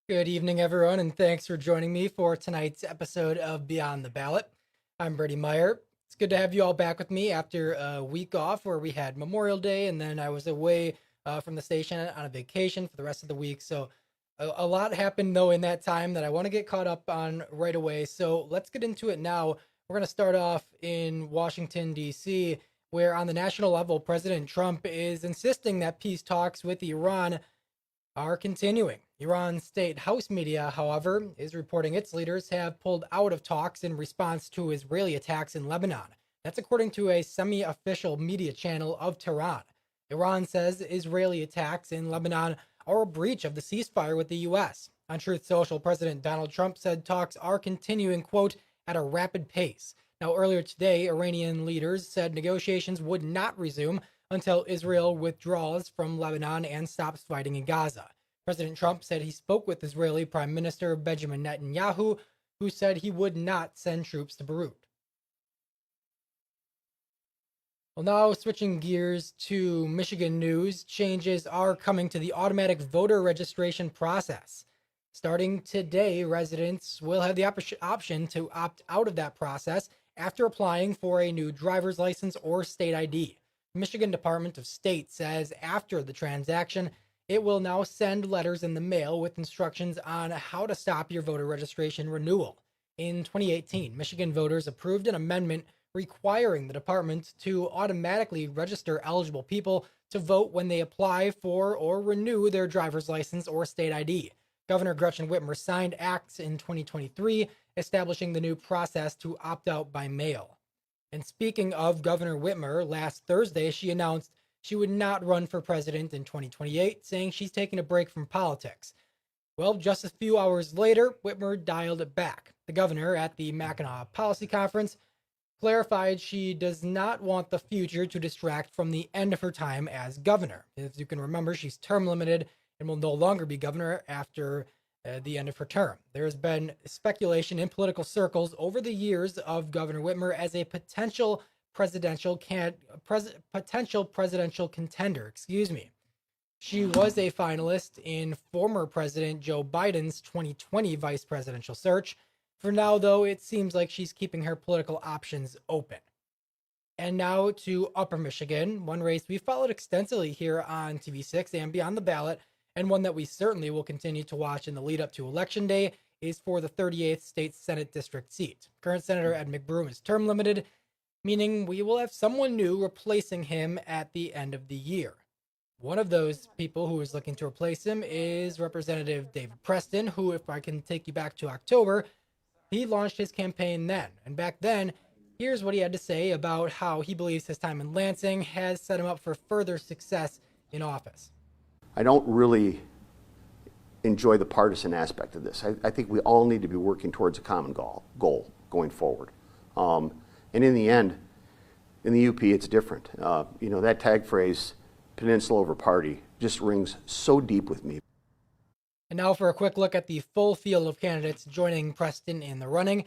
Good evening, everyone, and thanks for joining me for tonight's episode of Beyond the Ballot. I'm Brady Meyer. It's good to have you all back with me after a week off where we had Memorial Day, and then I was away from the station on a vacation for the rest of the week. So, a lot happened, though, in that time that I want to get caught up on right away. So, let's get into it now. We're going to start off in Washington, D.C., where on the national level, President Trump is insisting that peace talks with Iran are continuing. Iran's state house media, however, is reporting its leaders have pulled out of talks in response to Israeli attacks in Lebanon. That's according to a semi official media channel of Tehran. Iran says Israeli attacks in Lebanon are a breach of the ceasefire with the U.S. On Truth Social, President Donald Trump said talks are continuing, quote, at a rapid pace. Now, earlier today, Iranian leaders said negotiations would not resume until Israel withdraws from Lebanon and stops fighting in Gaza. President Trump said he spoke with Israeli Prime Minister Benjamin Netanyahu, who said he would not send troops to Beirut. Well, now switching gears to Michigan news, changes are coming to the automatic voter registration process. Starting today, residents will have the option to opt out of that process after applying for a new driver's license or state ID. Michigan Department of State says after the transaction, it will now send letters in the mail with instructions on how to stop your voter registration renewal. In 2018, Michigan voters approved an amendment requiring the department to automatically register eligible people to vote when they apply for or renew their driver's license or state ID. Governor Gretchen Whitmer signed acts in 2023 establishing the new process to opt out by mail. And speaking of Governor Whitmer, last Thursday she announced she would not run for president in 2028, saying she's taking a break from politics. Well, just a few hours later, Whitmer dialed it back. The governor at the Mackinac Policy Conference clarified she does not want the future to distract from the end of her time as governor. As you can remember, she's term limited and will no longer be governor after the end of her term. There has been speculation in political circles over the years of Governor Whitmer as a potential presidential contender. Excuse me. She was a finalist in former President Joe Biden's 2020 vice presidential search. For now, though, it seems like she's keeping her political options open. And now to Upper Michigan, one race we followed extensively here on TV6 and Beyond the Ballot, and one that we certainly will continue to watch in the lead up to Election Day, is for the 38th State Senate District seat. Current Senator Ed McBroom is term limited, meaning we will have someone new replacing him at the end of the year. One of those people who is looking to replace him is Representative David Prestin, who, if I can take you back to October, he launched his campaign then. And back then, here's what he had to say about how he believes his time in Lansing has set him up for further success in office. I don't really enjoy the partisan aspect of this. I think we all need to be working towards a common goal going forward. And in the end, in the UP, it's different. That tag phrase, peninsula over party, just rings so deep with me. And now for a quick look at the full field of candidates joining Prestin in the running.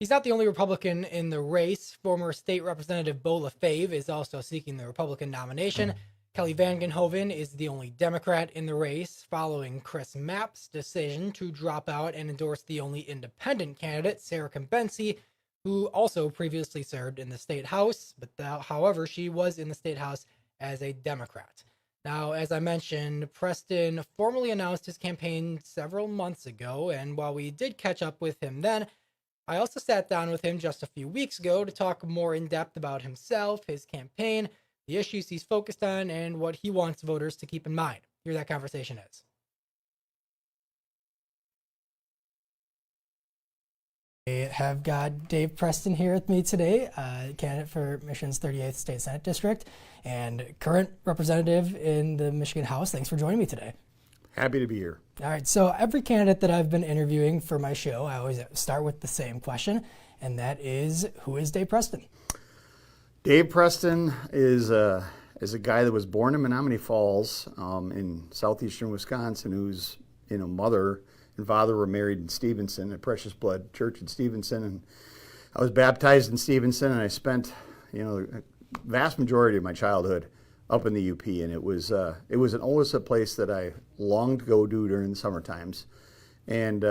He's not the only Republican in the race. Former State Representative Bo LaFave is also seeking the Republican nomination. Kelly Vangenhoven is the only Democrat in the race, following Chris Mapp's decision to drop out and endorse the only independent candidate, Sarah Combency, who also previously served in the state house, but however, she was in the state house as a Democrat. Now, as I mentioned, Prestin formally announced his campaign several months ago, and while we did catch up with him then, I also sat down with him just a few weeks ago to talk more in depth about himself, his campaign, the issues he's focused on, and what he wants voters to keep in mind. Here that conversation is. I have got Dave Prestin here with me today, candidate for Michigan's 38th State Senate District and current representative in the Michigan House. Thanks for joining me today. Happy to be here. All right, so every candidate that I've been interviewing for my show, I always start with the same question, and that is, who is Dave Prestin? Dave Prestin is a guy that was born in Menominee Falls in southeastern Wisconsin, whose mother and father were married in Stevenson, at Precious Blood Church in Stevenson, and I was baptized in Stevenson, and I spent the vast majority of my childhood up in the UP, and it was always a place that I longed to go to during the summer times. and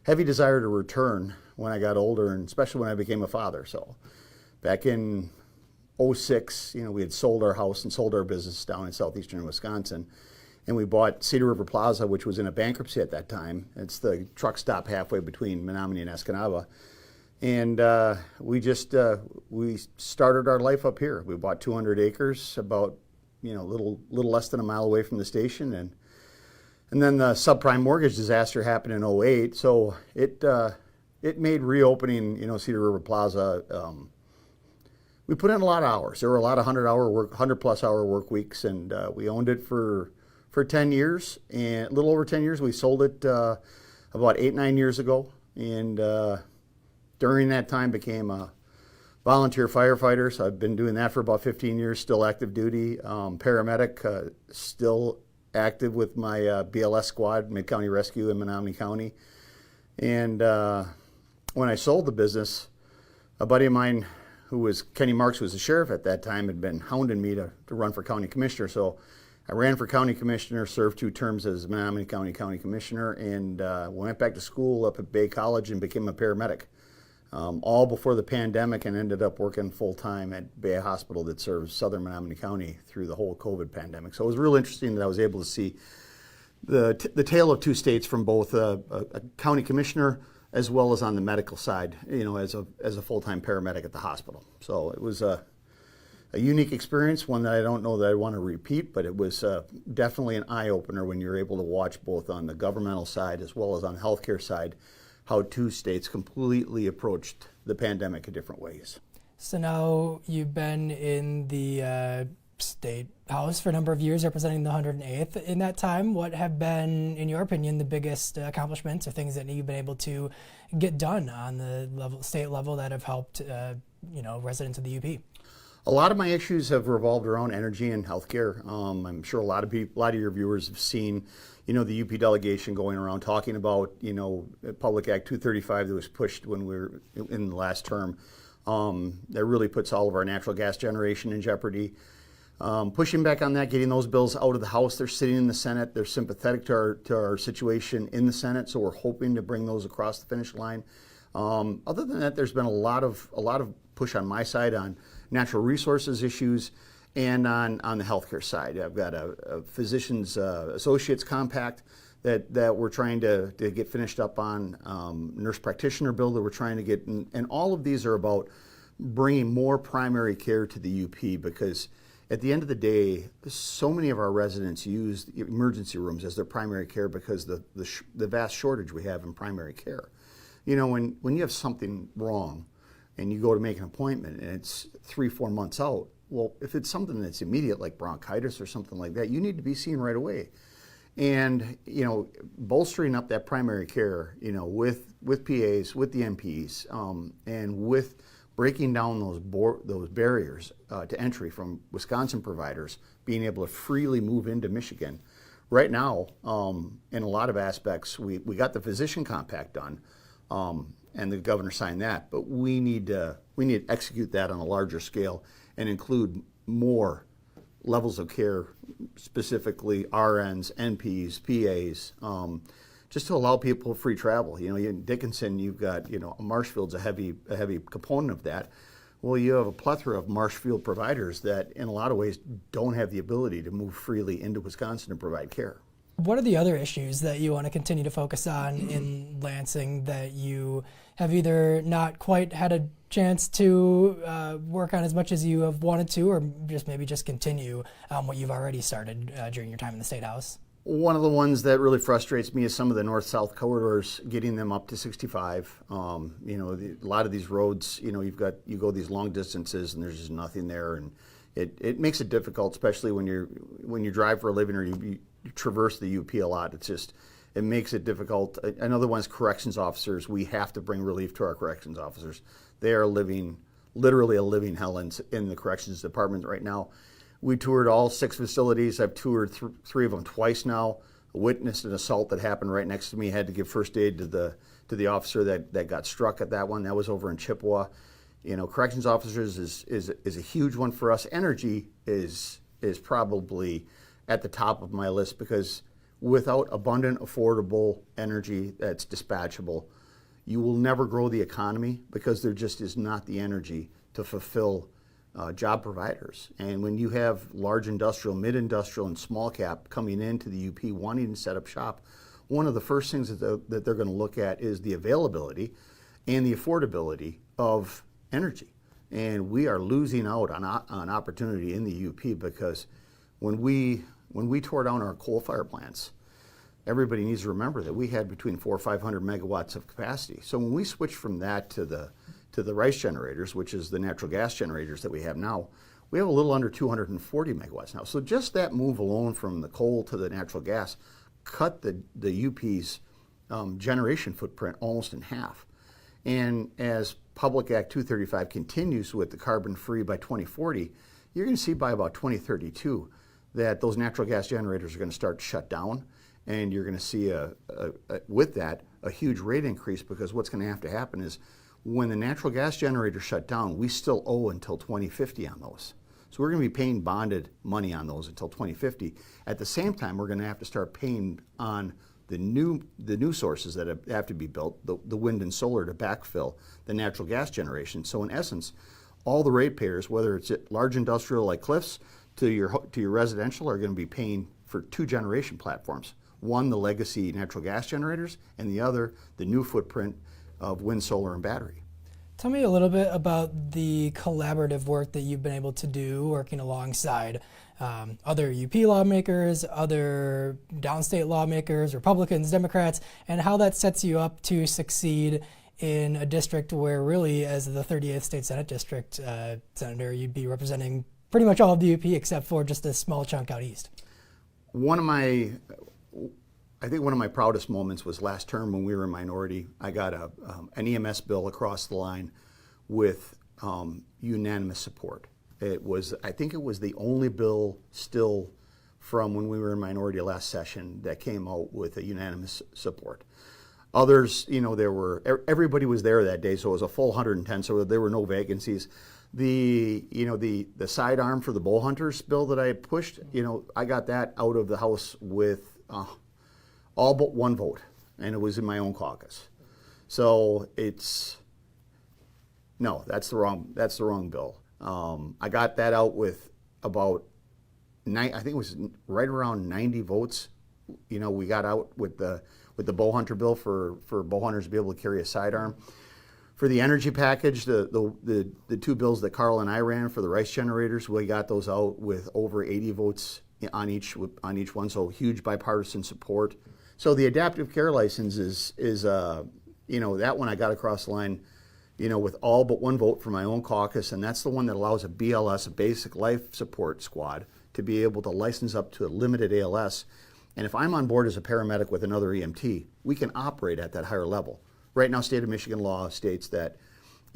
heavy desire to return when I got older, and especially when I became a father. So back in '06, we had sold our house and sold our business down in southeastern Wisconsin, and we bought Cedar River Plaza, which was in a bankruptcy at that time. It's the truck stop halfway between Menominee and Escanaba. And we started our life up here. We bought 200 acres, about little less than a mile away from the station, and then the subprime mortgage disaster happened in '08. So it made reopening Cedar River Plaza. We put in a lot of hours. There were a lot of 100+ hour work weeks, and we owned it for 10 years, and a little over 10 years. We sold it about 8-9 years ago, and during that time became a volunteer firefighter. So I've been doing that for about 15 years, still active duty. Paramedic, still active with my BLS squad, Mid-County Rescue in Menominee County. And when I sold the business, a buddy of mine who was Kenny Marks, who was the sheriff at that time, had been hounding me to run for county commissioner. So I ran for county commissioner, served 2 terms as Menominee County commissioner, and went back to school up at Bay College and became a paramedic. All before the pandemic, and ended up working full-time at Bay Hospital that serves southern Menominee County through the whole COVID pandemic. So it was real interesting that I was able to see the tale of 2 states from both a county commissioner as well as on the medical side, as a full-time paramedic at the hospital. So it was a unique experience, one that I don't know that I want to repeat, but it was definitely an eye-opener when you're able to watch both on the governmental side as well as on the healthcare side how 2 states completely approached the pandemic in different ways. So now you've been in the state house for a number of years, representing the 108th. In that time, what have been, in your opinion, the biggest accomplishments or things that you've been able to get done on the state level that have helped, residents of the UP? A lot of my issues have revolved around energy and healthcare. I'm sure a lot of your viewers have seen, the UP delegation going around talking about, Public Act 235 that was pushed when we were in the last term. That really puts all of our natural gas generation in jeopardy. Pushing back on that, getting those bills out of the House. They're sitting in the Senate. They're sympathetic to our situation in the Senate, so we're hoping to bring those across the finish line. Other than that, there's been a lot of push on my side on natural resources issues and on the healthcare side. I've got a physicians associates compact that we're trying to get finished up on, nurse practitioner bill that we're trying to get, and all of these are about bringing more primary care to the UP, because at the end of the day, so many of our residents use the emergency rooms as their primary care because the vast shortage we have in primary care. When you have something wrong and you go to make an appointment and it's 3-4 months out, well, if it's something that's immediate like bronchitis or something like that, you need to be seen right away. And bolstering up that primary care, with PAs, with the MPs, and with breaking down those barriers to entry from Wisconsin providers, being able to freely move into Michigan. Right now, in a lot of aspects, we got the physician compact done, and the governor signed that. But we need to execute that on a larger scale and include more levels of care, specifically RNs, NPs, PAs, just to allow people free travel. In Dickinson, you've got, Marshfield's a heavy component of that. Well, you have a plethora of Marshfield providers that, in a lot of ways, don't have the ability to move freely into Wisconsin and provide care. What are the other issues that you want to continue to focus on in Lansing that you have either not quite had a chance to work on as much as you have wanted to, or maybe just continue what you've already started during your time in the State House? One of the ones that really frustrates me is some of the north-south corridors, getting them up to 65. A lot of these roads, you go these long distances and there's just nothing there, and it makes it difficult, especially when you drive for a living or you traverse the UP a lot. It makes it difficult. Another one is corrections officers. We have to bring relief to our corrections officers. They are literally a living hell in the corrections department right now. We toured all 6 facilities. I've toured 3 of them twice now. Witnessed an assault that happened right next to me. Had to give first aid to the officer that got struck at that one. That was over in Chippewa. Corrections officers is a huge one for us. Energy is probably at the top of my list, because without abundant, affordable energy that's dispatchable, you will never grow the economy because there just is not the energy to fulfill job providers. And when you have large industrial, mid-industrial, and small cap coming into the UP wanting to set up shop, one of the first things that they're going to look at is the availability and the affordability of energy. And we are losing out on opportunity in the UP because when we tore down our coal-fired plants, everybody needs to remember that we had between 400 or 500 megawatts of capacity. So when we switched from that to the rice generators, which is the natural gas generators that we have now, we have a little under 240 megawatts now. So just that move alone from the coal to the natural gas cut the UP's generation footprint almost in half. And as Public Act 235 continues with the carbon-free by 2040, you're going to see by about 2032 that those natural gas generators are going to start to shut down, and you're going to see with that a huge rate increase, because what's going to have to happen is when the natural gas generators shut down, we still owe until 2050 on those. So we're going to be paying bonded money on those until 2050. At the same time, we're going to have to start paying on the new sources that have to be built, the wind and solar, to backfill the natural gas generation. So in essence, all the ratepayers, whether it's at large industrial like Cliffs to your residential, are going to be paying for two generation platforms. One, the legacy natural gas generators, and the other, the new footprint of wind, solar, and battery. Tell me a little bit about the collaborative work that you've been able to do working alongside other UP lawmakers, other downstate lawmakers, Republicans, Democrats, and how that sets you up to succeed in a district where really, as the 38th State Senate District Senator, you'd be representing pretty much all of the UP except for just a small chunk out east. I think one of my proudest moments was last term when we were a minority. I got an EMS bill across the line with unanimous support. I think it was the only bill still from when we were in minority last session that came out with a unanimous support. Others, everybody was there that day, so it was a full 110, so there were no vacancies. The sidearm for the bow hunters bill that I pushed, I got that out of the House with all but one vote, and it was in my own caucus. So that's the wrong bill. I got that out with about I think it was right around 90 votes. We got out with the bow hunter bill for bow hunters to be able to carry a sidearm. For the energy package, the two bills that Carl and I ran for the rice generators, we got those out with over 80 votes on each one. So huge bipartisan support. So the adaptive care license is that one I got across the line, with all but one vote from my own caucus, and that's the one that allows a BLS, a basic life support squad, to be able to license up to a limited ALS. And if I'm on board as a paramedic with another EMT, we can operate at that higher level. Right now, state of Michigan law states that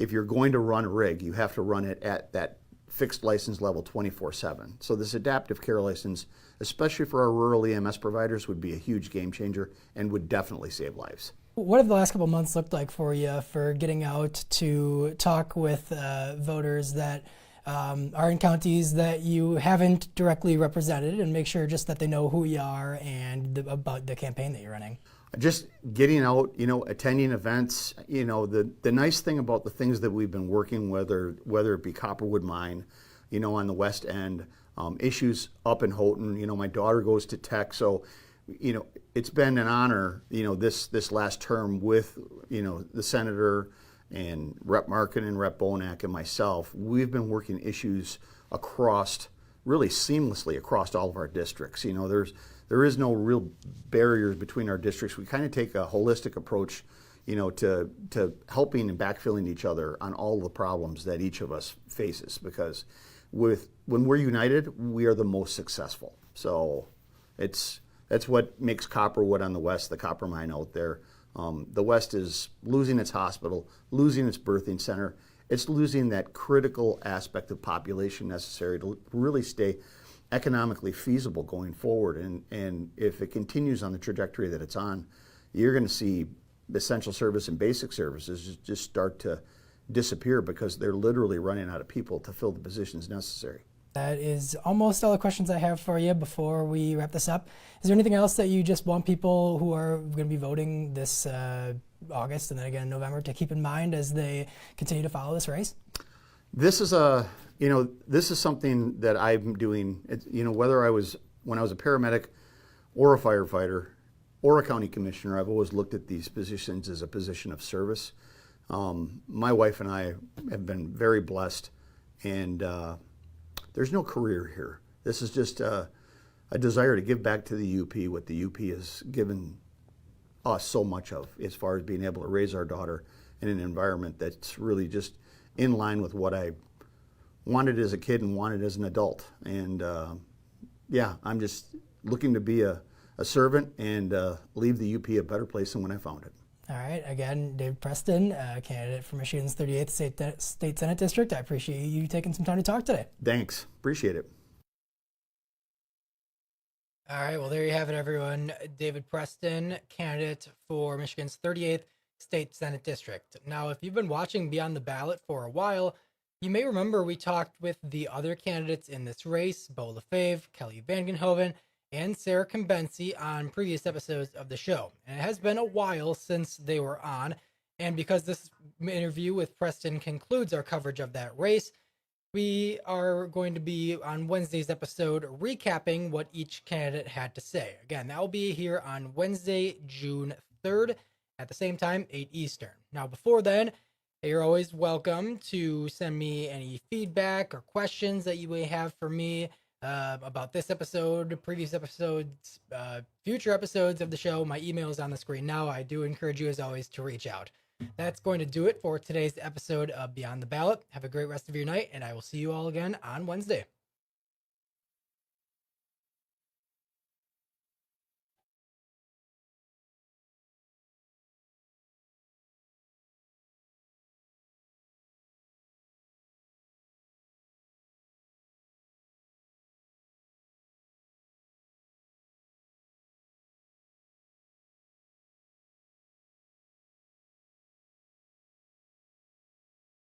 if you're going to run a rig, you have to run it at that fixed license level 24/7. So this adaptive care license, especially for our rural EMS providers, would be a huge game changer and would definitely save lives. What have the last couple of months looked like for you for getting out to talk with voters that are in counties that you haven't directly represented, and make sure just that they know who you are and about the campaign that you're running? Just getting out, attending events. The nice thing about the things that we've been working, whether it be Copperwood Mine, on the west end, issues up in Houghton. My daughter goes to Tech, so it's been an honor. This last term with the senator and Rep. Markin and Rep. Bonak and myself, we've been working issues really seamlessly across all of our districts. There is no real barriers between our districts. We kind of take a holistic approach, to helping and backfilling each other on all the problems that each of us faces. Because when we're united, we are the most successful. So that's what makes Copperwood on the west, the copper mine out there. The west is losing its hospital, losing its birthing center. It's losing that critical aspect of population necessary to really stay economically feasible going forward. And if it continues on the trajectory that it's on, you're going to see essential service and basic services just start to disappear because they're literally running out of people to fill the positions necessary. That is almost all the questions I have for you before we wrap this up. Is there anything else that you just want people who are going to be voting this August and then again in November to keep in mind as they continue to follow this race? This is this is something that I'm doing. Whether when I was a paramedic or a firefighter or a county commissioner, I've always looked at these positions as a position of service. My wife and I have been very blessed, and there's no career here. This is just a desire to give back to the UP what the UP has given us so much of, as far as being able to raise our daughter in an environment that's really just in line with what I wanted as a kid and wanted as an adult. And I'm just looking to be a servant and leave the UP a better place than when I found it. All right. Again, Dave Prestin, candidate for Michigan's 38th State Senate District. I appreciate you taking some time to talk today. Thanks. Appreciate it. All right, well, there you have it, everyone. David Prestin, candidate for Michigan's 38th State Senate District. Now, if you've been watching Beyond the Ballot for a while, you may remember we talked with the other candidates in this race, Bo Lefebvre, Kelly Vangenhoven, and Sarah Combensi on previous episodes of the show. And it has been a while since they were on, and because this interview with Prestin concludes our coverage of that race, we are going to be on Wednesday's episode recapping what each candidate had to say. Again, that will be here on Wednesday, June 3rd at the same time, 8 Eastern. Now, before then, you're always welcome to send me any feedback or questions that you may have for me about this episode, previous episodes, future episodes of the show. My email is on the screen now. I do encourage you, as always, to reach out. That's going to do it for today's episode of Beyond the Ballot. Have a great rest of your night, and I will see you all again on Wednesday.